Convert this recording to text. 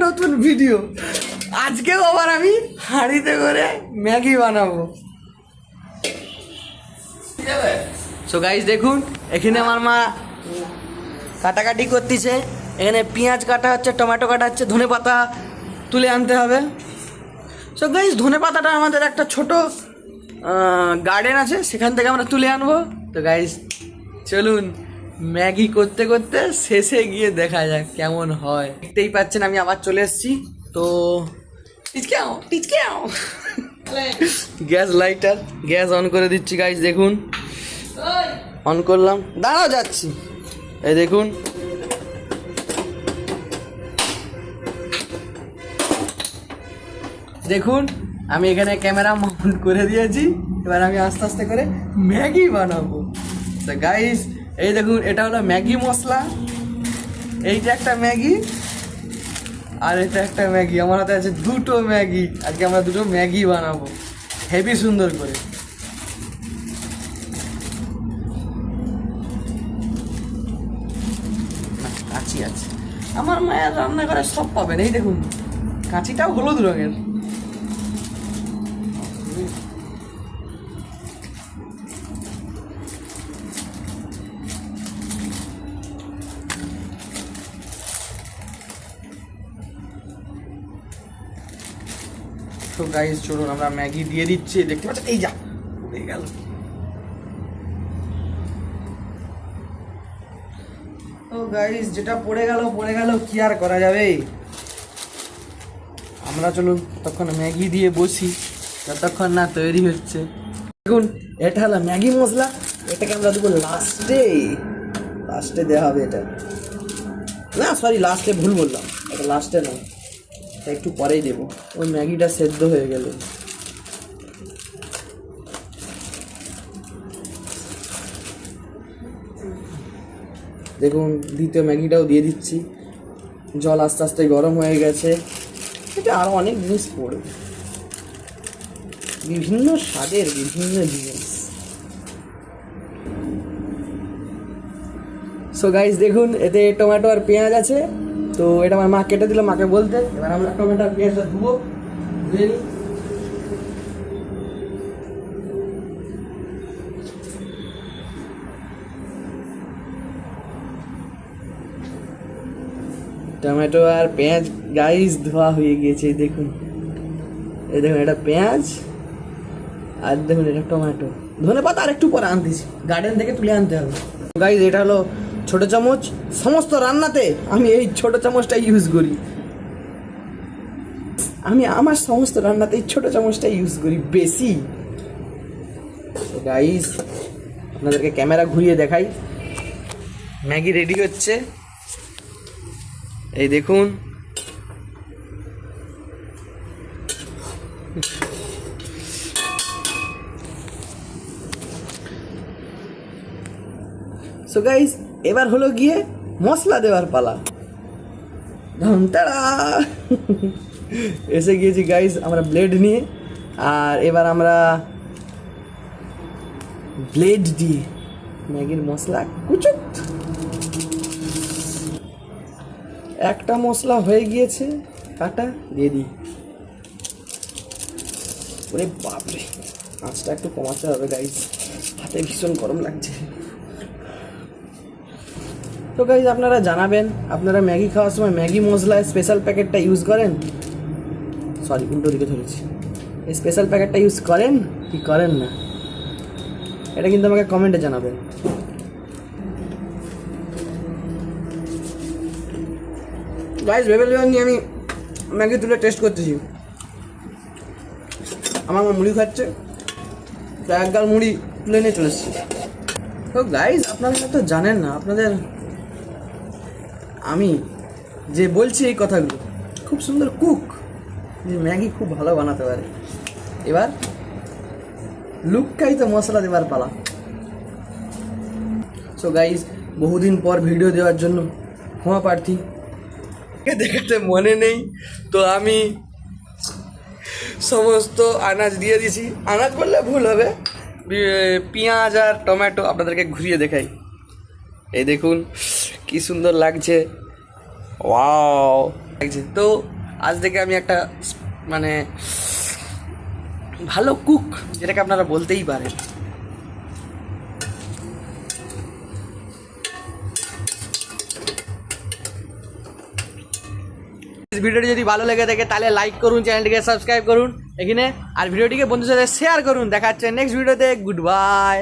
নতুন ভিডিও। আজকেও আবার আমি হাঁড়িতে করে ম্যাগি বানাবো। সো গাইস দেখুন, এখানে আমার মা কাটাকাটি করতেছে। এখানে পেঁয়াজ কাটা হচ্ছে, টমেটো কাটা হচ্ছে, ধনে পাতা তুলে আনতে হবে। সো গাইস ধনে পাতাটা আমাদের একটা ছোট গার্ডেন আছে, সেখান থেকে আমরা তুলে আনবো। তো গাইস চলুন ম্যাগি করতে করতে শেষে গিয়ে দেখা যাক কেমন হয়। দেখতেই পাচ্ছেন আমি আবার চলে এসেছি। তো গ্যাস লাইটার, গ্যাস অন করে দিচ্ছি গাইস। দেখুন অন করলাম, দাঁড়াও যাচ্ছি। এই দেখুন দেখুন আমি এখানে ক্যামেরা মাউন্ট করে দিয়েছি। এবার আমি আস্তে আস্তে করে ম্যাগি বানাবো। তো গাইস এই দেখুন, এটা হলো ম্যাগি মশলা, এইটা একটা ম্যাগি আর এটা একটা ম্যাগি। আমার হাতে আছে দুটো ম্যাগি। আজকে আমরা দুটো ম্যাগি বানাবো হেভি সুন্দর করে। কাঁচি আছে, আমার মায়ের রান্নাঘরে সব পাবেন। এই দেখুন কাঁচিটাও হলুদ রঙের। তো গাইস চলুন আমরা ম্যাগি দিয়ে দিচ্ছি। দেখতে পাচ্ছেন এই যা পড়ে গেল। তো গাইস যেটা পড়ে গেল কি আর করা যাবে। আমরা চলুন ততক্ষণ ম্যাগি দিয়ে বসি, যতক্ষণ না তৈরি হচ্ছে। দেখুন এটা হলো ম্যাগি মশলা, এটাকে আমরা দেবো লাস্টে দেওয়া হবে। এটা না সরি লাস্টে ভুল বললাম, এটা লাস্টে নয়, এটা একটু পরেই দেবো। ওই ম্যাগিটা সেদ্ধ হয়ে গেল। দেখুন দ্বিতীয় ম্যাগিটাও দিয়ে দিচ্ছি। জল আস্তে আস্তে গরম হয়ে গেছে। এটা আরও অনেক জিনিস পড়বে, বিভিন্ন স্বাদের বিভিন্ন জিনিস। সো গাইস দেখুন এতে টমেটো আর পেঁয়াজ আছে। তো এটা আমার মা কেটে দিল মাকে বলতে। এবার আমরা টমেটো আর পেঁয়াজটা ধুবো, ধুয়ে নিই। টমেটো আর পেঁয়াজ গাইস ধোয়া হয়ে গিয়েছে। দেখুন এই দেখুন এটা পেঁয়াজ আর দেখুন এটা টমেটো। ধনে পাতা আর একটু পরে আনতেছি, গার্ডেন থেকে তুলে আনতে হবে। গাইস এটা হলো ছোট চামচ। সমস্ত রান্নাতে আমি এই ছোট চামচটা ইউজ করি। আমি আমার সমস্ত রান্নাতে এই ছোট চামচটা ইউজ করি বেশি। গাইস আপনাদেরকে ক্যামেরা ঘুরিয়ে দেখাই, ম্যাগি রেডি হচ্ছে। এই দেখুন সো গাইস এবার হলো গিয়ে মশলা দেওয়ার পালা। ধনতারা এসে গিয়েছি গাইস আমরা ব্লেড নিয়ে। আর এবার আমরা ব্লেড দিয়ে ম্যাগির মশলা কুচুত। একটা মশলা হয়ে গিয়েছে কাটা, দিয়ে দিই। ওরে বাপরে, আঁচটা একটু কমাতে হবে গাইস, হাতে ভীষণ গরম লাগছে। তো গাইস আপনারা জানাবেন আপনারা ম্যাগি খাওয়ার সময় ম্যাগি মশলা স্পেশাল প্যাকেটটা ইউজ করেন, সরি উল্টো দিকে ধরেছি, এই স্পেশাল প্যাকেটটা ইউজ করেন কি করেন না, এটা কিন্তু আমাকে কমেন্টে জানাবেন। গাইস ভেবেছিলাম নিয়ে আমি ম্যাগি তুলে টেস্ট করতেছি। আমার মুড়ি খাচ্ছে, তো এক গাল মুড়ি তুলে নিয়ে চলে এসেছি। তো গাইস আপনারা তো জানেন না, আপনাদের আমি যে বলছি এই কথাগুলো, খুব সুন্দর কুক, যে ম্যাগি খুব ভালো বানাতে পারে। এবার লুকায়িত মশলা দেওয়ার পালা। সো গাইস বহুদিন পর ভিডিও দেওয়ার জন্য ক্ষমা প্রার্থী, দেখাতে মনে নেই, তো আমি সমস্ত আনাজ দিয়ে দিছি। আনাজ বললে ভুল হবে, পেঁয়াজ আর টমেটো আপনাদেরকে ঘুরিয়ে দেখাই। এই দেখুন কি সুন্দর লাগছে, ওয়াও। লাগছে। তো আজ থেকে আমি একটা মানে ভালো কুক, যেটাকে আপনারা বলতেই পারেন। ভিডিওটি যদি ভালো লেগে থাকে তাহলে লাইক করুন, চ্যানেলটিকে সাবস্ক্রাইব করুন এখানে, আর ভিডিওটিকে বন্ধুদের সাথে শেয়ার করুন। দেখা হচ্ছে নেক্সট ভিডিওতে। Good bye.